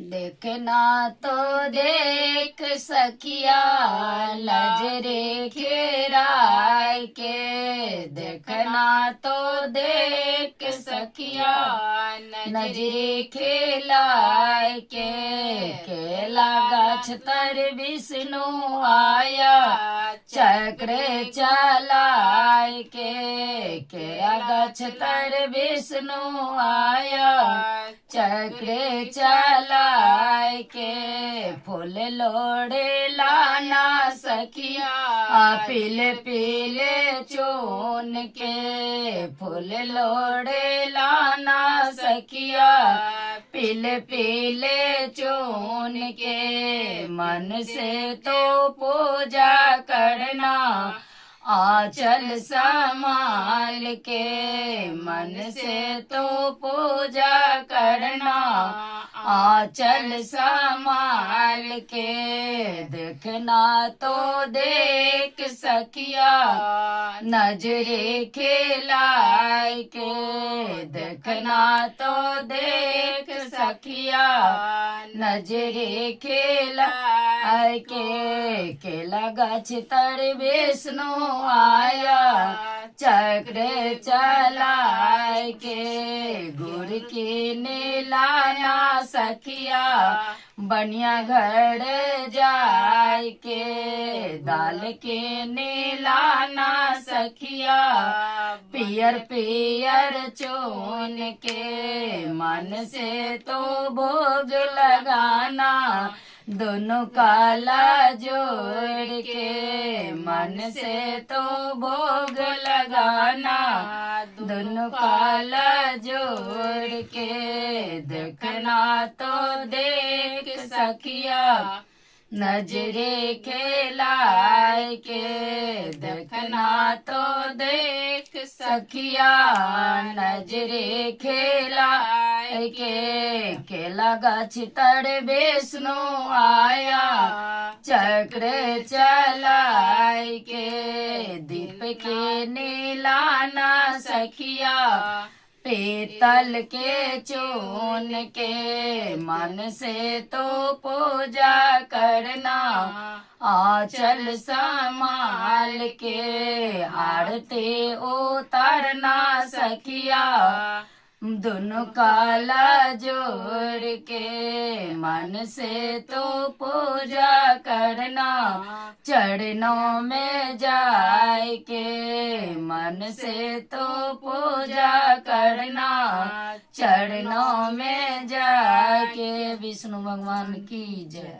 देखना तो देख सखिया नजरे खेराय के। देखना तो देख सखिया नजरे खेलाय के। केला गाछ तर विष्णु आया चक्र चलाय के। केला गाछ तर विष्णु आया चक्र चलाय के। फूल लोड़े लाना सखिया पीले पीले चून के। फूल लोड़े लाना सखिया पीले पीले चून के। मन से तो पूजा करना आंचल संभाल के। मन से तो पूजा करना आंचल संभाल के। देखना तो देख सखिया नजरे खेलाय के। देखना तो देख सखिया नजरे खेलाय के। केला गाछ तर विष्णु आया चक्र चलाय के। गुड़ की नीलाना सखिया बनिया घर जाय के। दाल के नीलाना सखिया पियर पियर चून के। मन से तो भोग लगाना दोनों काला जोड़ के। मन से तो भोग लगाना दोनों काला जोड़ के। देखना तो देख सखिया नजरे खेलाय के। देखना तो देख सखिया नजरे खेलाय के। केला गाछ तर विष्णु आया चक्र चलाय के। दीप के नीलाना सखिया पीतल के चून के। मन से तो पूजा करना आंचल संभाल के। आरती उतारना सखिया दोनों काला जोड़ के। मन से तो पूजा करना चरणों में जाय के। मन से तो पूजा करना चरणों में जाके। विष्णु भगवान की जय।